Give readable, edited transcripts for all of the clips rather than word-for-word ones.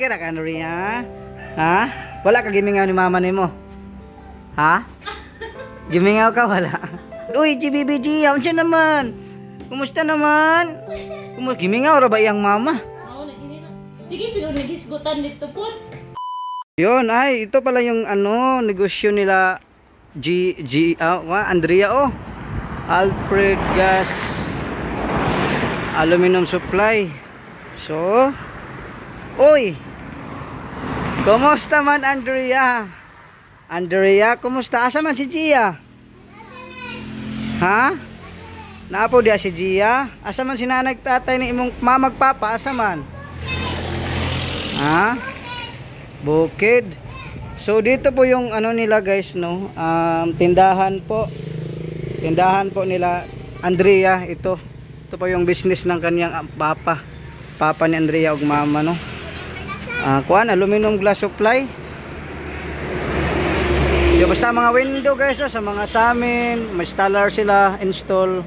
Okay ra ka Andrea? Ha? Wala ka gimingaw ni mama nimo? Ha? Gimingaw ka wala? Uy, GBBG, unsa naman? Kumusta naman? Gimingaw ra ba iyang mama? Oo, nagimingaw. Sige, siguro nagisgutan dito po. Yun, ay, ito pala yung ano, negosyo nila Andrea, oh. Alfred Gas Aluminum Supply. So, uy, kumusta man Andrea? Andrea, kumusta? Asa man si Gia? Ha? Naapo dia si Gia? Asa man si nanay tatay ni imong mamagpapa? Asa man? Ha? Bukid. So dito po yung ano nila guys, no? Tindahan po nila Andrea. Ito po yung business ng kanyang papa ni Andrea ug mama, no? Kuan aluminum glass supply. Yung basta mga window guys, no? Sa mga samin may installer sila, install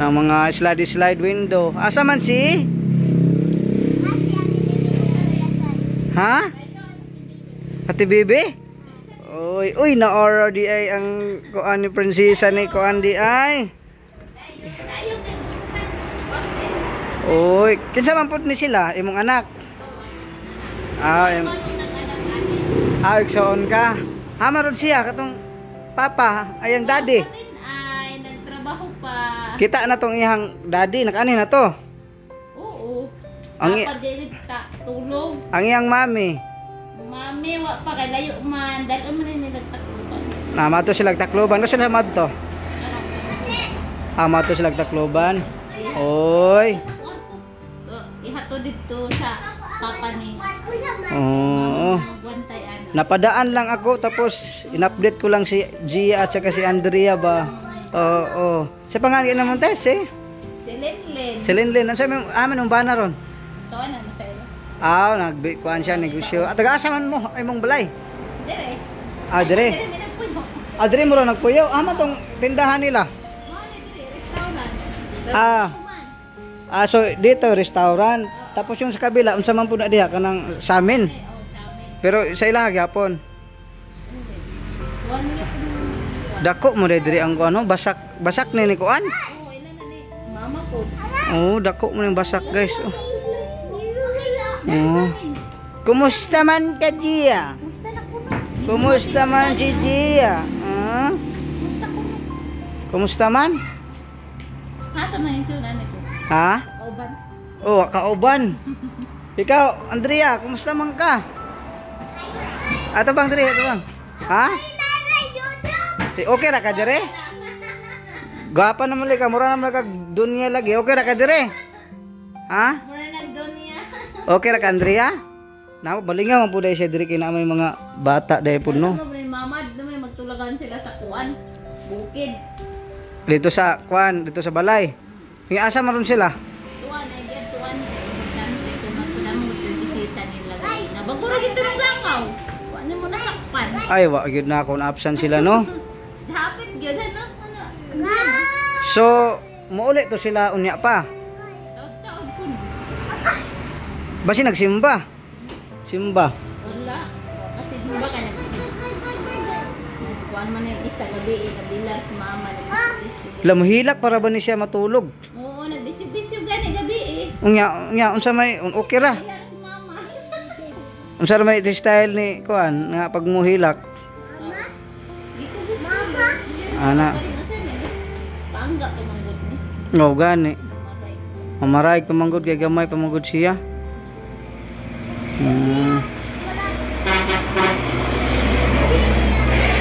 ng mga slide window. Asa man si? Ha? Ate Bibi? Uy, na-order di ay ang kuan ni prinsesa ni kuan di ay. Uy, kinsa man pud ni sila imong anak? Igsoon ka. Hama ron siya katong papa, ayang daddy. Ay, nagtrabaho pa. Kita na tong iyang daddy, nakaani na to. Oo. Ang Papa dili ta tulog. Ang iyang mami. Mami, wa pa kay layo man. Dalo man ni nagtakluban. Mato sila takloban. Kasi sila madto. Mato sila takloban. Oy. Ihato dito sa papa ni. Oo. Napadaan lang ako tapos in-update ko lang si Gia at saka si Andrea ba. Oo. Sa pangalan naman tayo si Lenlen. Ano sabi amin ang bana ron? Tuwa na masaya. Nagkuhan siya negosyo. At taga-asaman mo ay mong balay. Dire. Dire. Dire mo ron nagpuyo. Tong tindahan nila. Restaurant. So dito restaurant. Tapos yung sa kabila unsa man pud na diha kanang samin. Pero sa ila gyapon. Dako mo dire ang ano basak ni kuan. Oo, ila na ni mama ko. Dako mo yung basak guys. Kumusta man ka Gia? Kumusta man si Gia? Kumusta man? Asa man yung sunan ko? Ha? Kauban. Kauban. Ikaw, Andrea, kumusta man ka? Ato bang Andrea, ato bang? Ha? Okay ra ka dire? Gwapa naman ka, mura naman ka dunya lagi. Okay ra ka dire? Ha? Mura nagdunya. Okay ra ka Andrea? Na balinga man pud siya dire kay na may mga bata dai pud no. Mama, may magtulagan sila sa kuan. Bukid. Dito sa kuan, dito sa balay. Ng asa maron sila? Tuwan ay gyud tuwan kay importante kung magkunamo yung bisita nila. Nabagura gito ng langaw. Wa na mo nasakpan. Ay, wa gyud na akong absent sila no. Dapat gyud ano? So, muulit to sila unya pa. Taod kun. Basi nagsimba. Simba. Wala. Kasi ba ka kuan man yung isa gabi nabilar si mama nagdisibisyo. Lamuhilak para ba ni siya matulog? Oo, nagdisibisyo gani gabi Unya, unsa may okay ra. Bilar si mama. Unsa may style ni kuan nga pag muhilak? Mama. Ana. Paangga pamanggod ni. Gani. Mamaray pamanggod kay gamay pamanggod siya.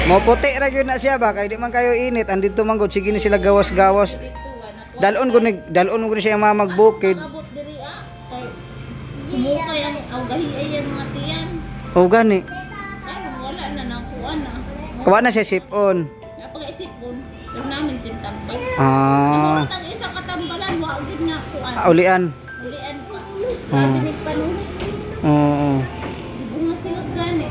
Mo puti ra gyud na siya ba kay di man kayo init andito manggod sige ni sila gawas-gawas. Dalon ko siya magbukid. Abot diri kay sumukay ang gahi ay mga tiyan. Gani. Ay wala na nang kuan na. Kuha na siya sipon. Napag-isipon, pero namin tintambal. Ah. Ang isang katambalan, wa gid na kuan. Ulian. Ulian pa. Grabe ni panuhit. Oo. Bunga sila gani.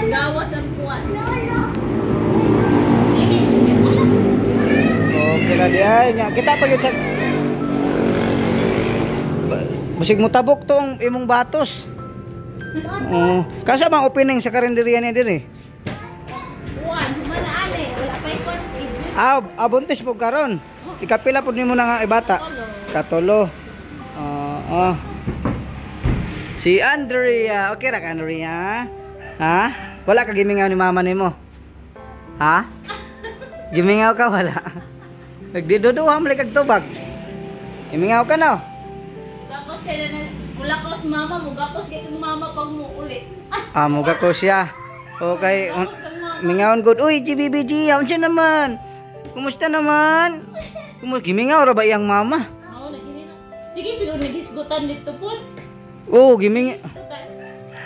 Gawas ang kuan. Okay na di ay. Kita pa yun sa Basig mo tabok to ang imong batos. Oh, kasa bang opening sa karinderya niya diri? Kuan, humana ane, wala pa ikon schedule. Abuntis po karon. Ikapila po nimo na nga ibata. Katolo. Si Andrea, okay ra ka Andrea? Ha? Wala ka gimingaw ni mama nimo? Ha? Gimingaw ka wala? Nagdiduduha mo kag tubag. Gimingaw ka no? Gakos kaya na, wala ko si mama mo, gakos kaya kung mama pag mo ulit. Muga ko siya. Okay, mingawon good. Uy, GBBG, unsa naman? Kumusta naman? Gimingaw ra ba iyang mama? Oo, naghinina. Sige, siguro nagisgutan dito po. Oo, gimingaw.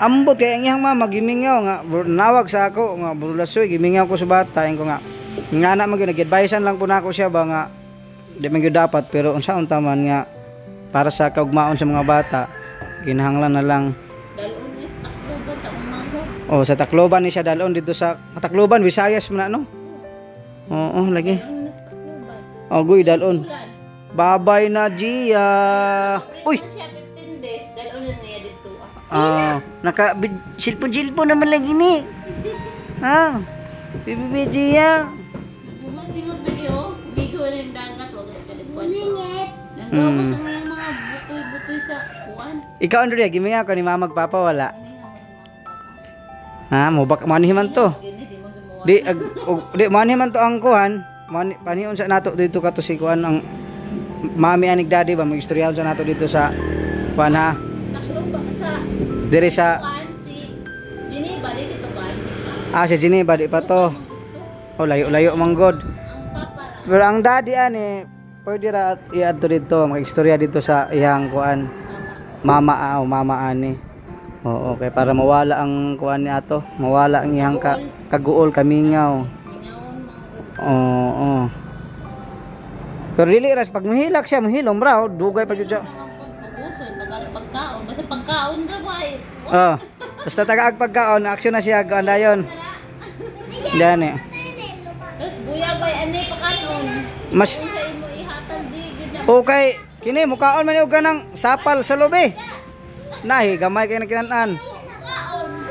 Ambot kay ang iyang mama gimingaw nga nawag sa ako nga burlasoy gimingaw ko sa bata ko nga na man nag-advisean lang po nako siya ba nga di man gyud dapat pero unsaon taman nga para sa kaugmaon sa mga bata ginahanglan na lang dalon is takloban sa umango. Oh, sa Tacloban ni siya dalon dito sa Tacloban Visayas man no. Oo, lagi. Dalon is takloban. Oh, guy dalon. Babay na Gia. Uy. Siya 15 days, dalon na niya dito. Naka silpon naman lagi ni. Ha? Bibi Gia. Bumasingot na yo, bigo na yung dagat, wag ka kalikuan. Nagawa sa mga butoy-butoy sa kuan. Ikaw Andrea, gimingaw ka ni mama magpapa wala. Ha, mo bak manihiman to. Di manihiman to ang kuan. Panion sa nato dito ka to si kuan ang mami anig daddy ba magistoryahan sa nato dito sa kuan ha. Dire sa si Geneva dito kuan. Si Geneva di pa to. Oh, layo-layo manggod. Ang papa. Pero ang daddy ani pwede ra i-adto dito, magistorya dito sa iyang kuan. Mama ani. Oo, okay para mawala ang kuan ni ato, mawala ang iyang kaguol kamingaw. Oo. Pero dili ras pag mahilak siya, mahilom raw, dugay pa gyud siya. Pagkaon kasi pagkaon ra ba eh. Basta tagaag pagkaon, aksyon na siya kuan dayon. Dani. Tapos buya bay ani pakanon. Mas Sa imo ihatag di gid na. okay, kini mukaon man og ganang sapal sa lobe. Nahi gamay kay nagkinan-an.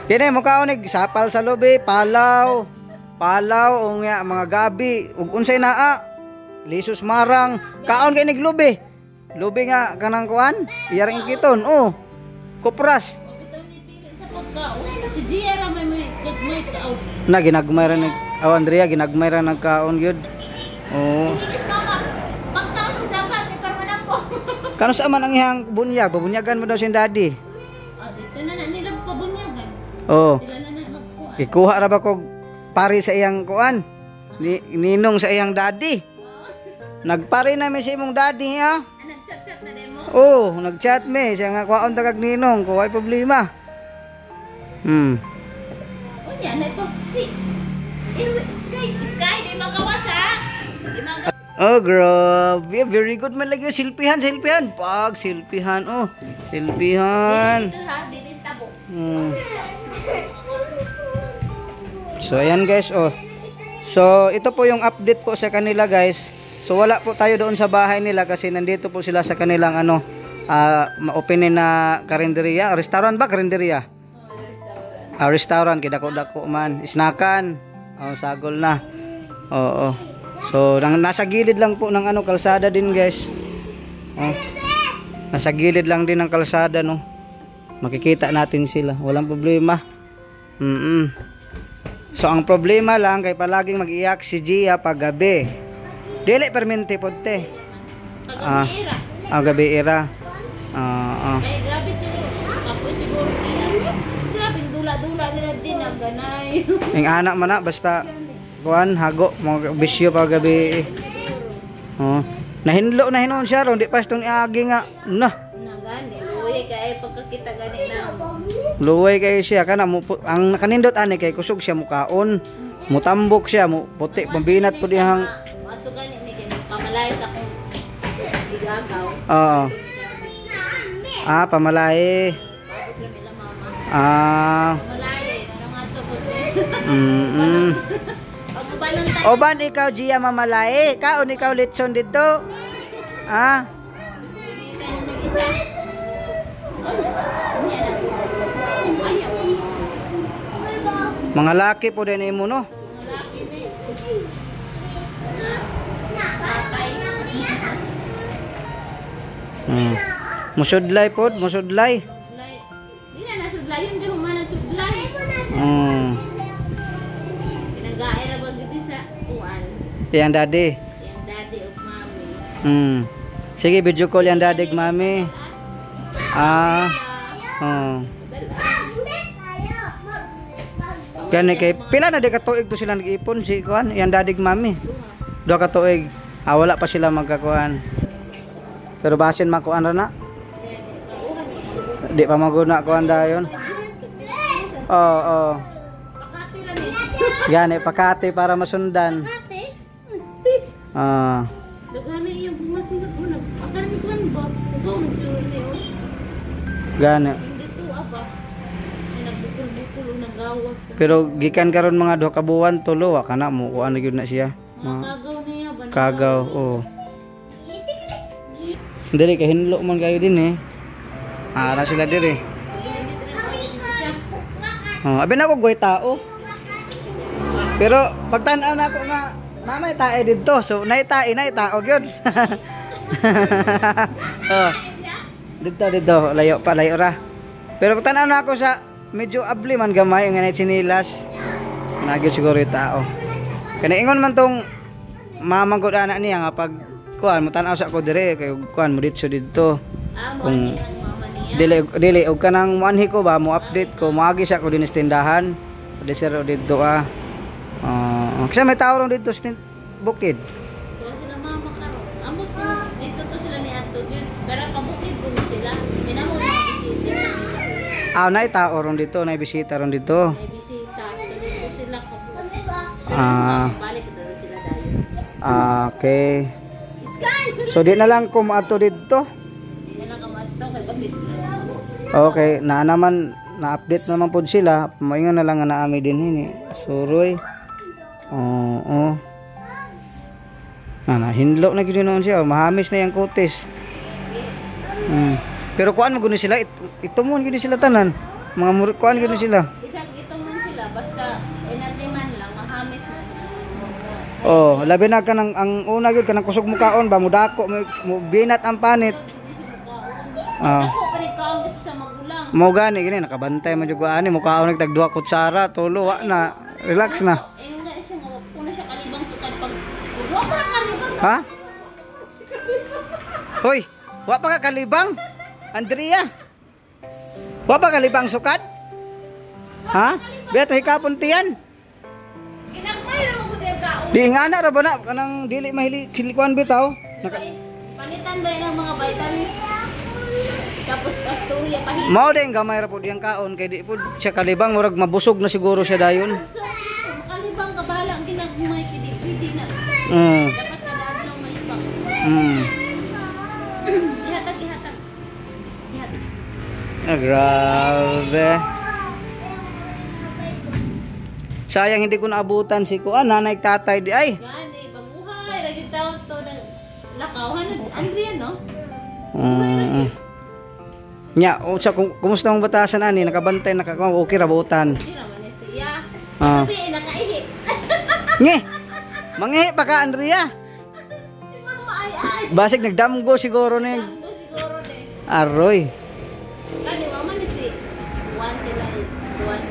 Kini mukaon og sapal sa lobe, palaw unya mga gabi ug unsay naa. Lisus marang kaon kay niglobe. Lobe nga kanang kuan, iyarang ikiton. Kopras. Bitaw ni pili sa pagkaon. Si Gia ra may kaon. Na ginagmay ra nag Andrea ginagmay ra nagkaon gyud. Oo. Sige mama. Pagkaon ng dagat ni parmanan po. Kano sa man ang iyang bunyag? Babunyagan mo daw si daddy. Dito na nila pabunyagan. Oo. Sila na magkuha. Ikuha ra ba kog pari sa iyang kuan? Ninong sa iyang daddy. Nagpari na mi sa imong daddy ha. Nag-chat na demo. Nag-chat mi siya nga kuhaon tagag ninong, kuhay problema. Unya na ito. Sky di magawas ha. Grabe, very good man lagi silpihan. Pag silpihan, silpihan. Dito ha, dito istabo. So ayan guys, So ito po yung update po sa kanila guys. So wala po tayo doon sa bahay nila kasi nandito po sila sa kanilang ma-openin na karinderya, restaurant ba karinderya? Restaurant. Restaurant kidako-dako man, isnakan. Sagol na. Oo. So nasa gilid lang po ng kalsada din guys. Nasa gilid lang din ng kalsada no. Makikita natin sila, walang problema. So ang problema lang kay palaging mag-iyak si Gia pag gabi. Dili permente podte. Gabi era. Ay grabe siguro. Kapoy siguro. Grabe dula-dula nila din ang ganay. Ang anak man na basta kuan hago mga bisyo pag gabi. Nahinlo na hinon siya ron di pa stong iagi nga Gani, luway kay pagkakita gani na. Luway kay siya kana ang nakanindot ani kay kusog siya mukaon. Mutambok siya, puti pambinat po dihang. Ato gani ni kay pamalay sa akong igagaw. Pamalay. Bakit lang ila mama. Pamalay, narang ato po. Pagbalon tayo. Oban ikaw Gia mamalay, kaon ikaw litson dito. Yan ako. Ayaw. Mga laki po din imo no. Malaki na. Patay. Musudlay pod, musudlay. Sudlay. Di na nasudlay yun. Di humanag sudlay. Pinag-aira ba dito sa uwan? Yang daddy. Yang daddy of mommy. Sige, video call yang daddy ug mami. Gani kay pila na di ka tuig to sila nag-ipon si kuan, yang daddy ug mami. Duha ka tuig. Wala pa sila magkakuan. Pero basin makuan ra na. Di pa maguna kuan dayon. Oo. Pakati lang eh. Gani pakati para masundan. Pakati? Daghan yung masinag mo. Akarin ko ba? Ikaw magsuri o. Gani. Hindi to apa. Nagbukul-bukul o nagawas. Pero gikan karon mga duha ka buwan tulo wa kana mo kuan gyud na siya. Mga kagaw niya ba? Kagaw, oo. Dili kay hinlo man kayo din eh. Ara sila diri. Abi na ko goy tao. Pero pagtan-aw na ako nga namay tae didto. So naitae na tao gyud. Dito layo pa layo ra. Pero pagtan-aw na ako sa medyo abli man gamay nga nay sinilas. Nagyud siguro yung tao. Kani ingon man tong mamagod anak niya nga pag kuan mo tan-aw sa ko dire kay kuan mo dito kung dili og kanang muanhi ko ba mo update ko moagi sa ko din sa tindahan pwede sir dito kasi may tao ron dito sa bukid sila mama karon amot dito to sila ni ato din pero kabukid ko sila pinamo na bisita nay tao ron dito nay bisita ron dito may bisita dito sila kabukid balik na sila dayon okay so di na lang ko maato dito di na lang ka maato kay basit okay na naman na-update naman po sila moingon na lang nga naami din hini suroy oo hinlo na gid noon siya mahamis na yang kutis pero kuan mo gud sila itumon gid sila tanan mga kuan gid sila isang itumon sila basta energy man lang mahamis na labi na ka ng ang una gyud kanang kusog mukaon ba mudako mo binat ang panit ako palit kaon kasi sa magulang mo gani nakabantay man jud ko ani mukaon nagtag duha kutsara tulo wa na relax na nga siya nga una siya kalibang sukad pag wa pa kalibang ha hoy wa pa ka kalibang Andrea wa pa kalibang sukad ha beto hikapon tiyan ginagmay ra mo gud yung kaon di nga na ra ba na kanang dili mahili silikuan bitaw palitan ba ng mga vitamins tapos Astoria pahin mao din gamay ra pud yang kaon kay di pud siya kalibang murag mabusog na siguro siya dayon so kalibang kabala ang ginagmay pwede na dapat kada adlaw malibang ihatag grabe sayang hindi ko naabutan si kuan nanay tatay di ay gani baguhay ra gyud taon to lakaw hanod Andrea no nya unsa kumusta ang batasan ani nakabantay okay ra butan di ra man siya sabi nakaihi nge mangihi pa ka Andrea si mama ay basig nagdamgo siguro ni aroy kani mama ni si Juan sila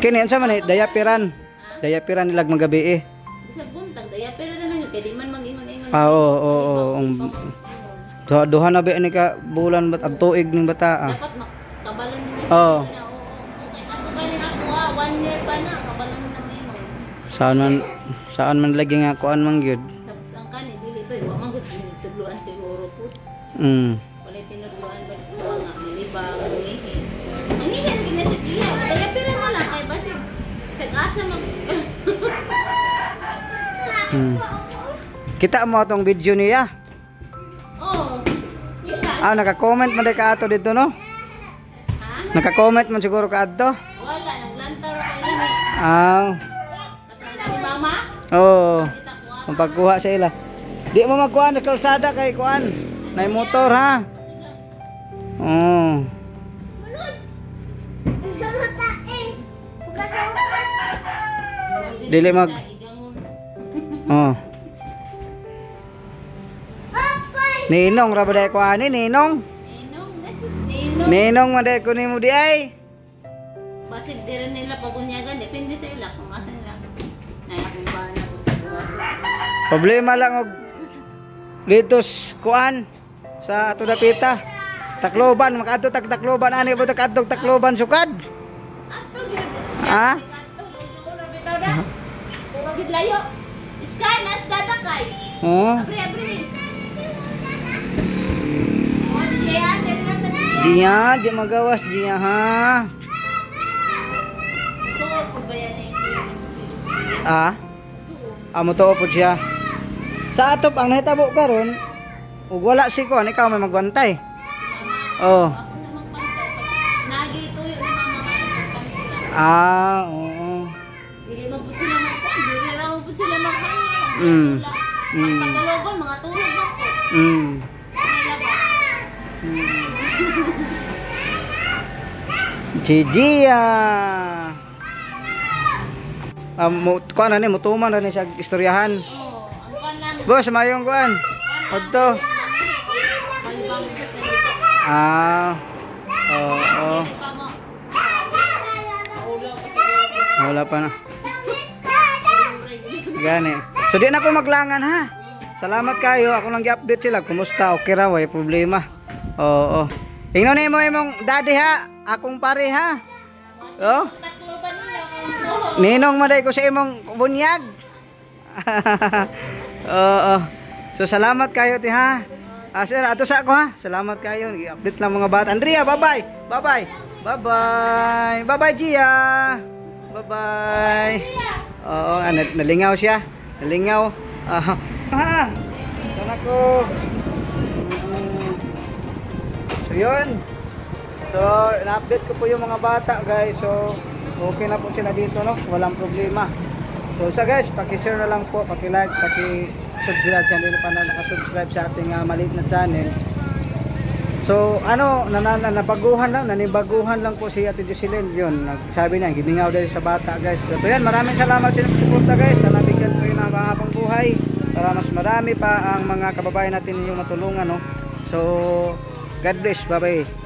kini unsa man dayapiran nilag magabi sa buntag dayaper na lang kay di man mag-ingon-ingon oo duha na ba ni ka bulan bat ag tuig ning bata dapat makabalon ni siya okay ato galing ako 1 year pa na kabalon na mo saan man lagi nga kuan man gyud tapos ang kani dili pa wa man gud tuluan siguro po wala tinagluan ba dito nga milibang mangihin gina siya diya dayaper mo lang kay basig sag-asa mag kita mo atong video niya naka-comment man ka ato dito no naka-comment man siguro ka ato wala naglantar pa ini ni mama kung pagkuha sa ila di mo magkuha na kalsada kay kuan nay motor ha Dili mag Oh. Ninong ra ba day ko ani ninong? Ninong, nasis ninong. Ninong man day ko nimo di ay. Basig di rin nila pabunyagan, depende sa ila kung asa nila. Nay akong bana ko. Problema lang og litos kuan sa ato dapita. Tacloban, makadto Tacloban ani mo kadtog Tacloban sukad. Ato gyud. Ha? Ato gyud bitaw da. Puro gid layo. Sky nas datakay. Oh. Abri. Diyan, dali lang tadi. Dia, di magawas dia ha. Tuo po ba yan ang istorya ni Muslim? Ah, Tuo. amo to po siya. Sa atop ang nahitabo karon, ug wala si ko, ikaw may magbantay. Oh. Ako sa magpantay. Nagi tuyo ni mama nga magpantay. Ah, oo. Dili man pud sila magpantay. Dili ra man pud sila magpantay. Mm. Pagkaloban, mga tulog na po. Mm. Nila ba? Gigi kuan ani mutuman ra ni siya istoryahan. Oo. Ang kanan. Boss, mayong kuan. Odto. Malibang ko sa dito. Ah. Oo. Dili pa mo. Ulo ko sa Wala pa na. Gani. So di na ako maglangan ha. Salamat kayo. Ako lang gi-update sila. Kumusta? Okay ra, way problema. Oo. Ingnon nimo imong daddy ha. Akong pare ha. Oh. Tacloban nila. Ninong maday ko sa imong bunyag. Oo. So salamat kayo ti ha. Sir, ato sa ako ha. Salamat kayo. I-update lang mga bata. Andrea, bye-bye. Bye-bye. Bye-bye. Bye-bye, Gia. Bye-bye. Oo, nalingaw siya. Nalingaw. Ha. Sana ko. So yun. So, na-update ko po yung mga bata, guys. So, okay na po sila dito, no? Walang problema. So, guys, paki-share na lang po, paki-like, paki-subscribe sa hindi pa na nakasubscribe sa ating maliit na channel. So, nanibaguhan lang po si Ate Jocelyn. Yun, nagsabi niya, giningaw dahil sa bata, guys. So, yan, maraming salamat sa suporta, guys. Sana bigyan ko yun ang habang buhay para mas marami pa ang mga kababayan natin yung matulungan, no? So, God bless. Bye-bye.